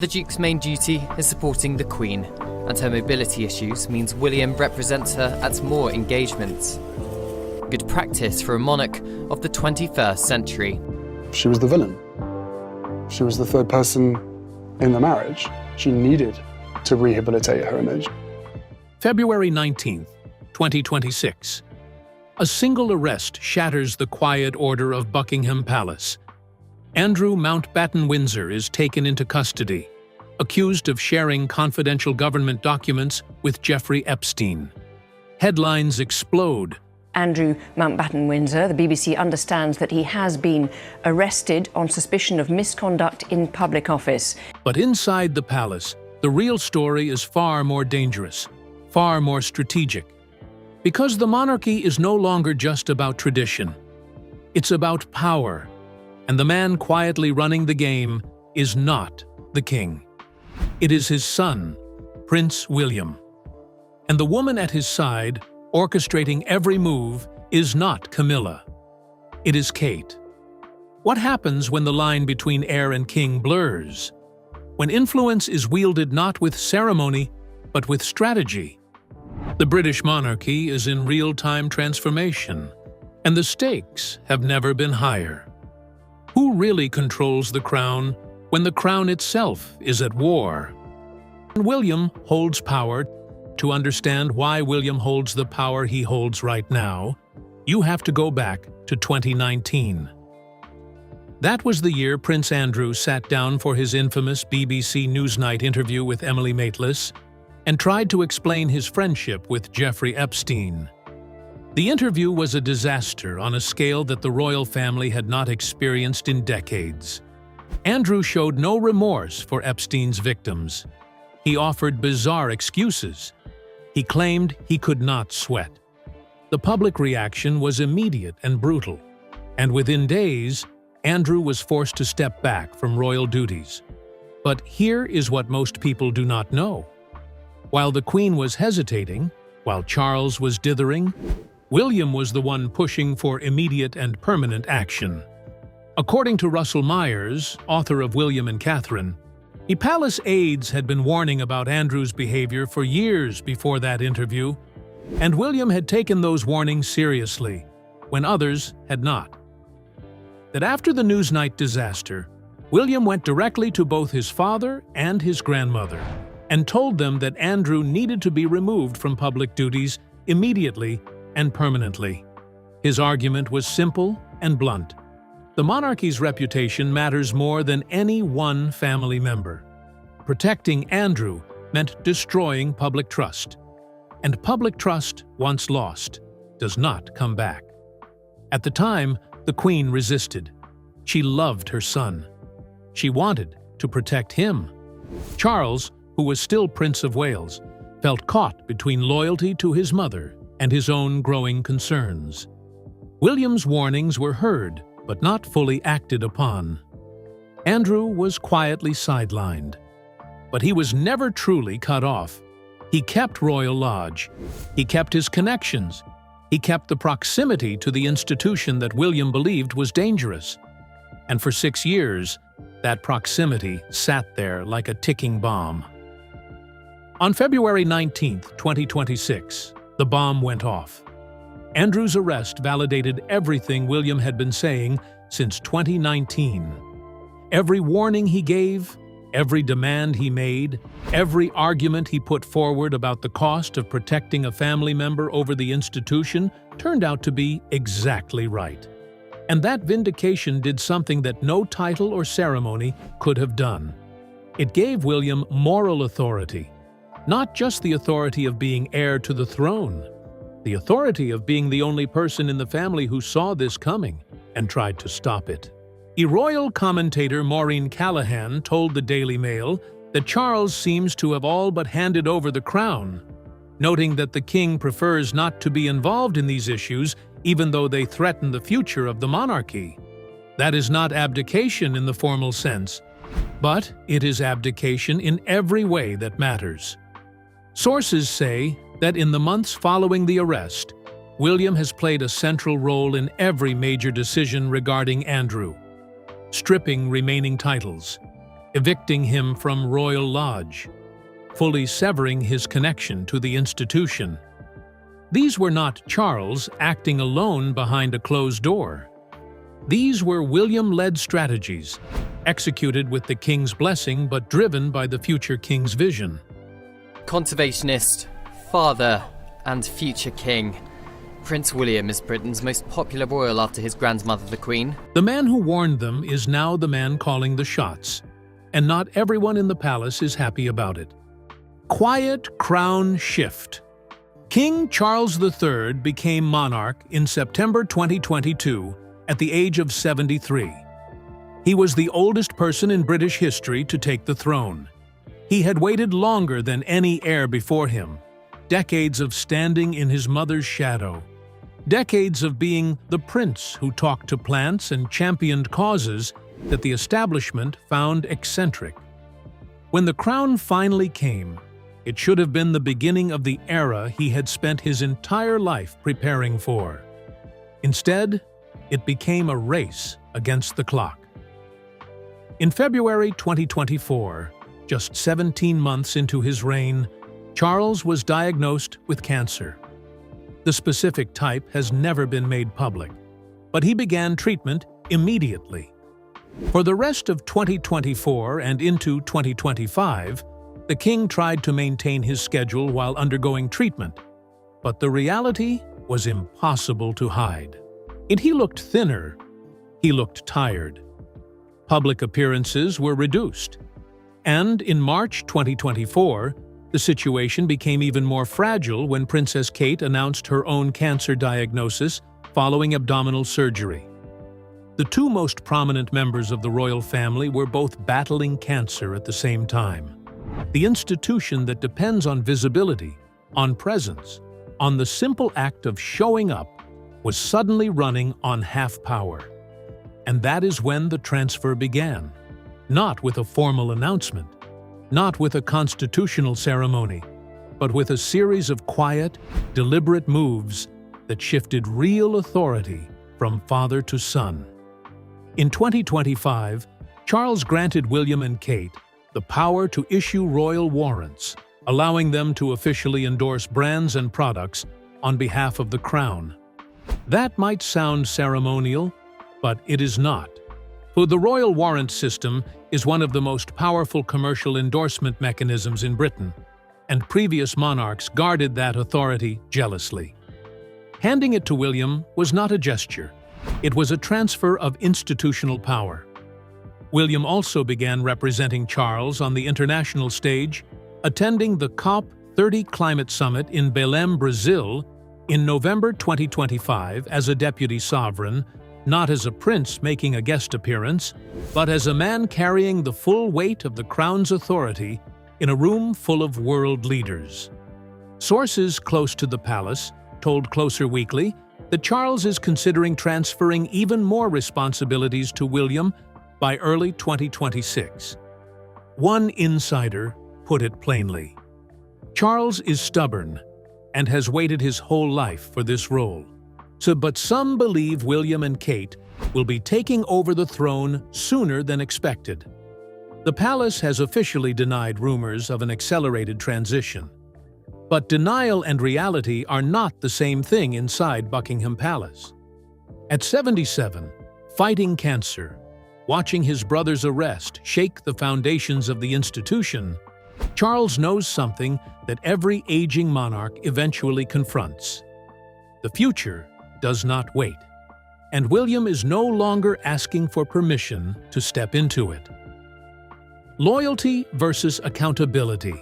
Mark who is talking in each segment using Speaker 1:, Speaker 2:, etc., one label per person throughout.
Speaker 1: The Duke's main duty is supporting the Queen, and her mobility issues means William represents her at more engagements. Good practice for a monarch of the 21st century.
Speaker 2: She was the villain. She was the third person in the marriage. She needed to rehabilitate her image.
Speaker 3: February 19th, 2026. A single arrest shatters the quiet order of Buckingham Palace. Andrew Mountbatten-Windsor is taken into custody, accused of sharing confidential government documents with Jeffrey Epstein. Headlines explode.
Speaker 4: Andrew Mountbatten-Windsor, the BBC understands that he has been arrested on suspicion of misconduct in public office.
Speaker 3: But inside the palace, the real story is far more dangerous, far more strategic. Because the monarchy is no longer just about tradition. It's about power. And the man quietly running the game is not the king. It is his son, Prince William. And the woman at his side, orchestrating every move, is not Camilla. It is Kate. What happens when the line between heir and king blurs? When influence is wielded not with ceremony, but with strategy? The British monarchy is in real-time transformation, and the stakes have never been higher. Who really controls the crown when the crown itself is at war? And William holds power. To understand why William holds the power he holds right now, you have to go back to 2019. That was the year Prince Andrew sat down for his infamous BBC Newsnight interview with Emily Maitlis and tried to explain his friendship with Jeffrey Epstein. The interview was a disaster on a scale that the royal family had not experienced in decades. Andrew showed no remorse for Epstein's victims. He offered bizarre excuses. He claimed he could not sweat. The public reaction was immediate and brutal, and within days, Andrew was forced to step back from royal duties. But here is what most people do not know. While the Queen was hesitating, while Charles was dithering, William was the one pushing for immediate and permanent action. According to Russell Myers, author of William and Catherine, the palace aides had been warning about Andrew's behavior for years before that interview, and William had taken those warnings seriously, when others had not. That after the Newsnight disaster, William went directly to both his father and his grandmother, and told them that Andrew needed to be removed from public duties immediately and permanently. His argument was simple and blunt. The monarchy's reputation matters more than any one family member. Protecting Andrew meant destroying public trust. And public trust, once lost, does not come back. At the time, the Queen resisted. She loved her son. She wanted to protect him. Charles, who was still Prince of Wales, felt caught between loyalty to his mother and his own growing concerns. William's warnings were heard, but not fully acted upon. Andrew was quietly sidelined. But he was never truly cut off. He kept Royal Lodge. He kept his connections. He kept the proximity to the institution that William believed was dangerous. And for 6 years, that proximity sat there like a ticking bomb. On February 19th, 2026, the bomb went off. Andrew's arrest validated everything William had been saying since 2019. Every warning he gave, every demand he made, every argument he put forward about the cost of protecting a family member over the institution turned out to be exactly right. And that vindication did something that no title or ceremony could have done. It gave William moral authority. Not just the authority of being heir to the throne, the authority of being the only person in the family who saw this coming and tried to stop it. Royal commentator Maureen Callahan told the Daily Mail that Charles seems to have all but handed over the crown, noting that the king prefers not to be involved in these issues even though they threaten the future of the monarchy. That is not abdication in the formal sense, but it is abdication in every way that matters. Sources say that in the months following the arrest, William has played a central role in every major decision regarding Andrew. Stripping remaining titles, evicting him from Royal Lodge, fully severing his connection to the institution. These were not Charles acting alone behind a closed door. These were William-led strategies, executed with the king's blessing but driven by the future king's vision.
Speaker 1: Conservationist, father, and future king. Prince William is Britain's most popular royal after his grandmother, the Queen.
Speaker 3: The man who warned them is now the man calling the shots, and not everyone in the palace is happy about it. Quiet crown shift. King Charles III became monarch in September 2022 at the age of 73. He was the oldest person in British history to take the throne. He had waited longer than any heir before him, decades of standing in his mother's shadow, decades of being the prince who talked to plants and championed causes that the establishment found eccentric. When the crown finally came, it should have been the beginning of the era he had spent his entire life preparing for. Instead, it became a race against the clock. In February 2024, just 17 months into his reign, Charles was diagnosed with cancer. The specific type has never been made public, but he began treatment immediately. For the rest of 2024 and into 2025, the king tried to maintain his schedule while undergoing treatment, but the reality was impossible to hide. He looked thinner, he looked tired. Public appearances were reduced. And in March 2024, the situation became even more fragile when Princess Kate announced her own cancer diagnosis following abdominal surgery. The two most prominent members of the royal family were both battling cancer at the same time. The institution that depends on visibility, on presence, on the simple act of showing up, was suddenly running on half power. And that is when the transfer began. Not with a formal announcement, not with a constitutional ceremony, but with a series of quiet, deliberate moves that shifted real authority from father to son. In 2025, Charles granted William and Kate the power to issue royal warrants, allowing them to officially endorse brands and products on behalf of the crown. That might sound ceremonial, but it is not. For the royal warrant system is one of the most powerful commercial endorsement mechanisms in Britain, and previous monarchs guarded that authority jealously. Handing it to William was not a gesture. It was a transfer of institutional power. William also began representing Charles on the international stage, attending the COP30 climate summit in Belém, Brazil, in November 2025 as a deputy sovereign, not as a prince making a guest appearance, but as a man carrying the full weight of the crown's authority in a room full of world leaders. Sources close to the palace told Closer Weekly that Charles is considering transferring even more responsibilities to William by early 2026. One insider put it plainly: Charles is stubborn and has waited his whole life for this role. But some believe William and Kate will be taking over the throne sooner than expected. The palace has officially denied rumors of an accelerated transition. But denial and reality are not the same thing inside Buckingham Palace. At 77, fighting cancer, watching his brother's arrest shake the foundations of the institution, Charles knows something that every aging monarch eventually confronts. The future does not wait, and William is no longer asking for permission to step into it. Loyalty versus accountability.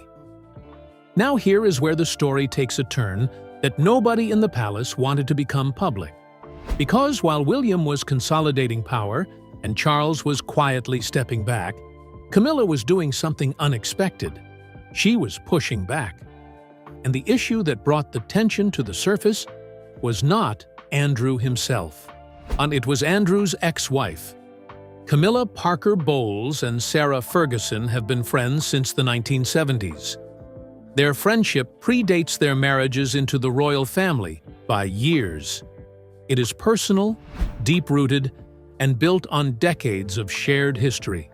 Speaker 3: Now here is where the story takes a turn that nobody in the palace wanted to become public. Because while William was consolidating power and Charles was quietly stepping back, Camilla was doing something unexpected. She was pushing back. And the issue that brought the tension to the surface was not Andrew himself. It was Andrew's ex-wife. Camilla Parker Bowles and Sarah Ferguson have been friends since the 1970s. Their friendship predates their marriages into the royal family by years. It is personal, deep-rooted, and built on decades of shared history.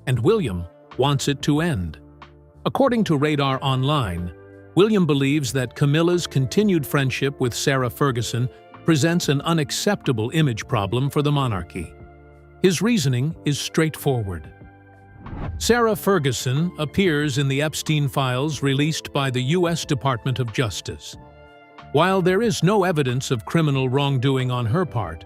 Speaker 3: And William wants it to end. According to Radar Online, William believes that Camilla's continued friendship with Sarah Ferguson presents an unacceptable image problem for the monarchy. His reasoning is straightforward. Sarah Ferguson appears in the Epstein files released by the U.S. Department of Justice. While there is no evidence of criminal wrongdoing on her part,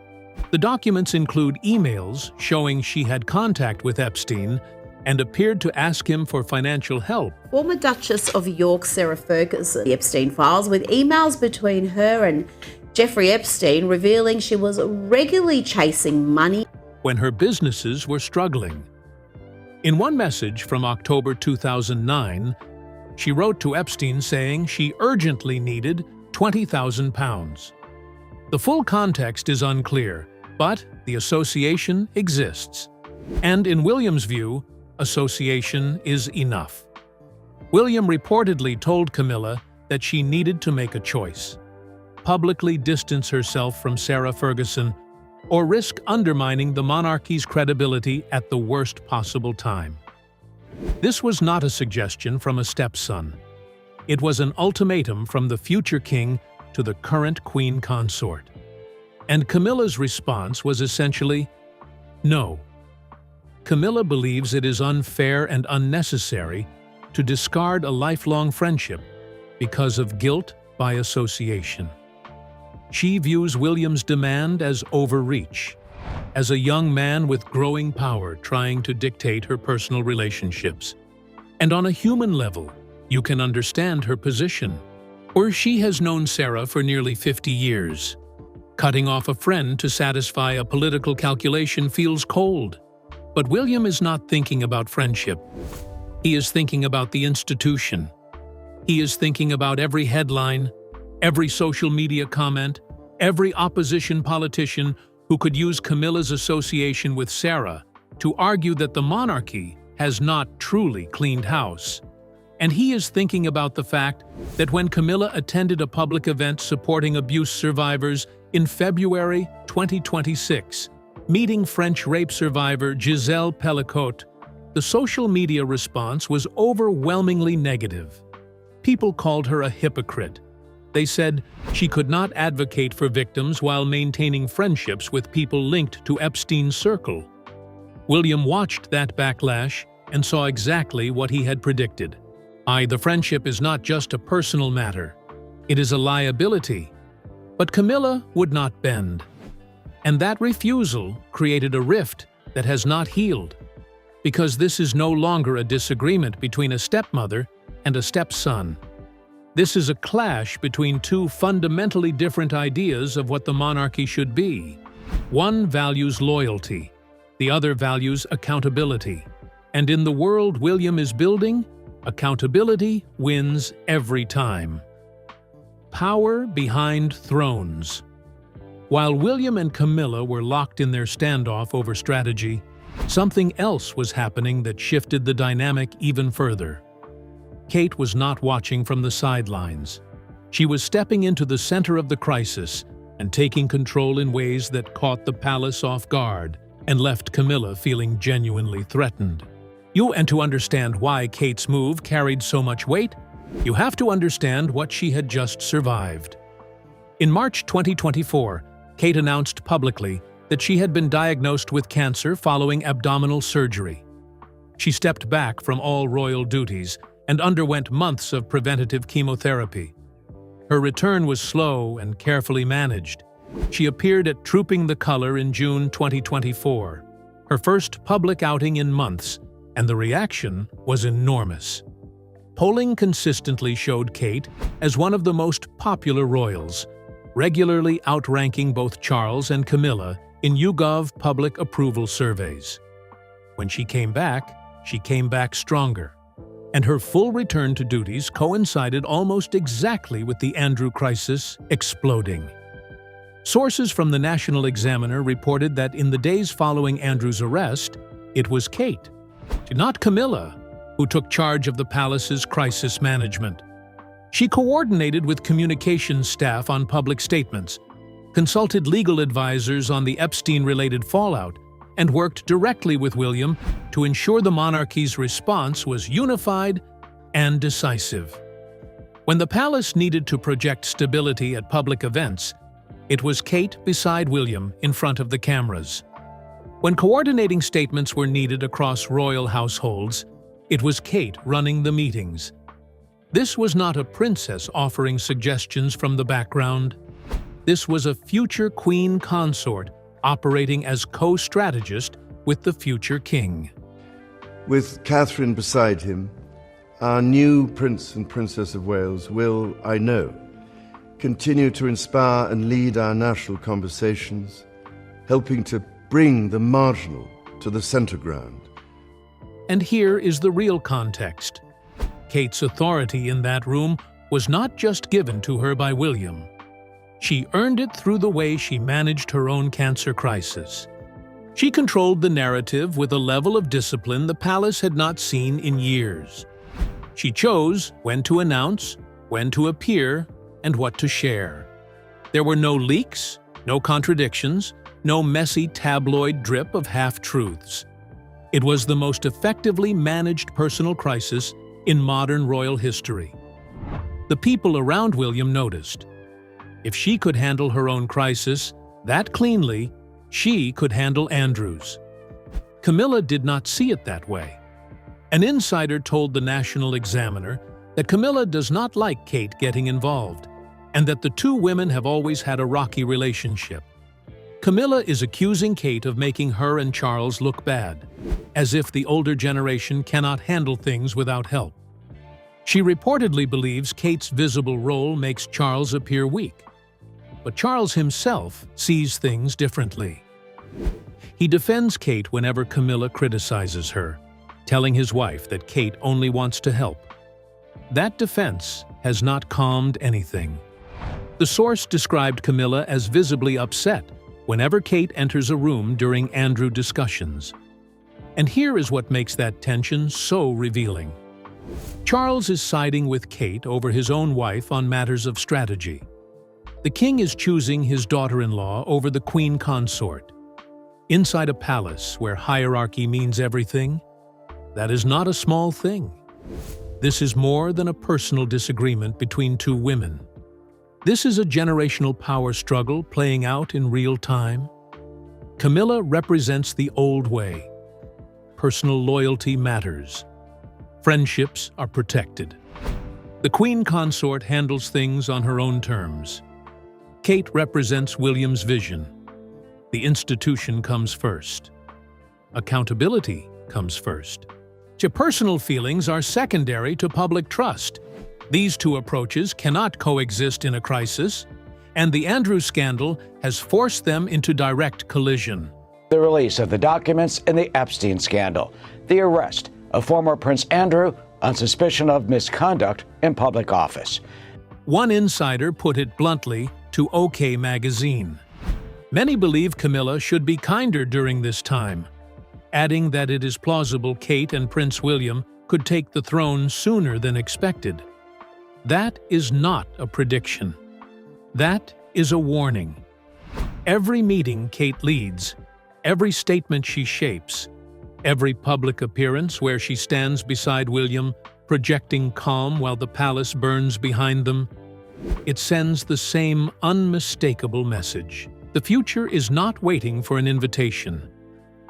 Speaker 3: the documents include emails showing she had contact with Epstein and appeared to ask him for financial help.
Speaker 5: Former Duchess of York Sarah Ferguson, the Epstein files, with emails between her and Jeffrey Epstein revealing she was regularly chasing money
Speaker 3: When her businesses were struggling. In one message from October 2009, she wrote to Epstein saying she urgently needed £20,000. The full context is unclear, but the association exists. And in William's view, association is enough. William reportedly told Camilla that she needed to make a choice: publicly distance herself from Sarah Ferguson or risk undermining the monarchy's credibility at the worst possible time. This was not a suggestion from a stepson. It was an ultimatum from the future king to the current queen consort. And Camilla's response was essentially, no. Camilla believes it is unfair and unnecessary to discard a lifelong friendship because of guilt by association. She views William's demand as overreach, as a young man with growing power trying to dictate her personal relationships. And on a human level, you can understand her position. Or she has known Sarah for nearly 50 years. Cutting off a friend to satisfy a political calculation feels cold. But William is not thinking about friendship. He is thinking about the institution. He is thinking about every headline, every social media comment, every opposition politician who could use Camilla's association with Sarah to argue that the monarchy has not truly cleaned house. And he is thinking about the fact that when Camilla attended a public event supporting abuse survivors in February 2026, meeting French rape survivor Gisèle Pellicotte, the social media response was overwhelmingly negative. People called her a hypocrite. They said she could not advocate for victims while maintaining friendships with people linked to Epstein's circle. William watched that backlash and saw exactly what he had predicted. The friendship is not just a personal matter. It is a liability. But Camilla would not bend. And that refusal created a rift that has not healed. Because this is no longer a disagreement between a stepmother and a stepson. This is a clash between two fundamentally different ideas of what the monarchy should be. One values loyalty, the other values accountability. And in the world William is building, accountability wins every time. Power behind thrones. While William and Camilla were locked in their standoff over strategy, something else was happening that shifted the dynamic even further. Kate was not watching from the sidelines. She was stepping into the center of the crisis and taking control in ways that caught the palace off guard and left Camilla feeling genuinely threatened. And to understand why Kate's move carried so much weight, you have to understand what she had just survived. In March 2024, Kate announced publicly that she had been diagnosed with cancer following abdominal surgery. She stepped back from all royal duties and underwent months of preventative chemotherapy. Her return was slow and carefully managed. She appeared at Trooping the Color in June 2024, her first public outing in months, and the reaction was enormous. Polling consistently showed Kate as one of the most popular royals, regularly outranking both Charles and Camilla in YouGov public approval surveys. When she came back stronger, and her full return to duties coincided almost exactly with the Andrew crisis exploding. Sources from the National Examiner reported that in the days following Andrew's arrest, it was Kate, not Camilla, who took charge of the palace's crisis management. She coordinated with communications staff on public statements, consulted legal advisors on the Epstein-related fallout, and worked directly with William to ensure the monarchy's response was unified and decisive. When the palace needed to project stability at public events, it was Kate beside William in front of the cameras. When coordinating statements were needed across royal households, it was Kate running the meetings. This was not a princess offering suggestions from the background. This was a future queen consort operating as co-strategist with the future king.
Speaker 6: With Catherine beside him, our new Prince and Princess of Wales will, I know, continue to inspire and lead our national conversations, helping to bring the marginal to the centre ground.
Speaker 3: And here is the real context. Kate's authority in that room was not just given to her by William. She earned it through the way she managed her own cancer crisis. She controlled the narrative with a level of discipline the palace had not seen in years. She chose when to announce, when to appear, and what to share. There were no leaks, no contradictions, no messy tabloid drip of half-truths. It was the most effectively managed personal crisis in modern royal history. The people around William noticed. If she could handle her own crisis that cleanly, she could handle Andrew's. Camilla did not see it that way. An insider told the National Examiner that Camilla does not like Kate getting involved, and that the two women have always had a rocky relationship. Camilla is accusing Kate of making her and Charles look bad, as if the older generation cannot handle things without help. She reportedly believes Kate's visible role makes Charles appear weak, but Charles himself sees things differently. He defends Kate whenever Camilla criticizes her, telling his wife that Kate only wants to help. That defense has not calmed anything. The source described Camilla as visibly upset whenever Kate enters a room during Andrew discussions. And here is what makes that tension so revealing. Charles is siding with Kate over his own wife on matters of strategy. The king is choosing his daughter-in-law over the queen consort. Inside a palace where hierarchy means everything, that is not a small thing. This is more than a personal disagreement between two women. This is a generational power struggle playing out in real time. Camilla represents the old way. Personal loyalty matters. Friendships are protected. The queen consort handles things on her own terms. Kate represents William's vision. The institution comes first. Accountability comes first. Personal feelings are secondary to public trust. These two approaches cannot coexist in a crisis, and the Andrew scandal has forced them into direct collision.
Speaker 7: The release of the documents in the Epstein scandal, the arrest of former Prince Andrew on suspicion of misconduct in public office.
Speaker 3: One insider put it bluntly to OK magazine. Many believe Camilla should be kinder during this time, adding that it is plausible Kate and Prince William could take the throne sooner than expected. That is not a prediction. That is a warning. Every meeting Kate leads, every statement she shapes, every public appearance where she stands beside William, projecting calm while the palace burns behind them, it sends the same unmistakable message. The future is not waiting for an invitation.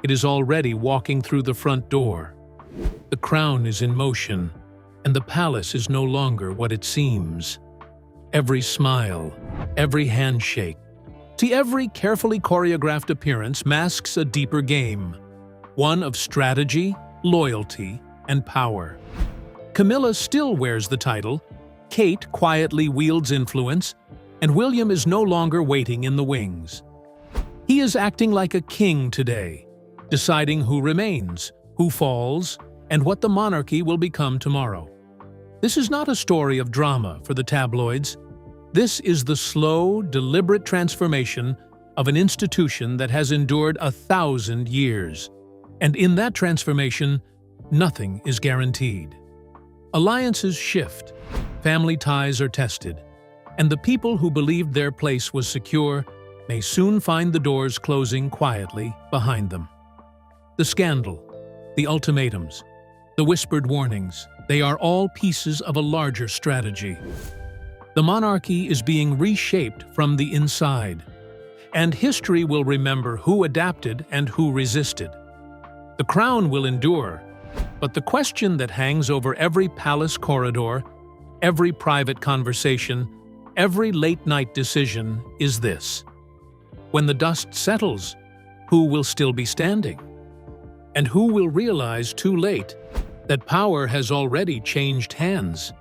Speaker 3: It is already walking through the front door. The crown is in motion, and the palace is no longer what it seems. Every smile, every handshake, every carefully choreographed appearance masks a deeper game, one of strategy, loyalty, and power. Camilla still wears the title, Kate quietly wields influence, and William is no longer waiting in the wings. He is acting like a king today, deciding who remains, who falls, and what the monarchy will become tomorrow. This is not a story of drama for the tabloids. This is the slow, deliberate transformation of an institution that has endured 1,000 years. And in that transformation, nothing is guaranteed. Alliances shift, family ties are tested, and the people who believed their place was secure may soon find the doors closing quietly behind them. The scandal, the ultimatums, the whispered warnings, they are all pieces of a larger strategy. The monarchy is being reshaped from the inside, and history will remember who adapted and who resisted. The crown will endure, but the question that hangs over every palace corridor, every private conversation, every late-night decision is this: when the dust settles, who will still be standing? And who will realize too late that power has already changed hands?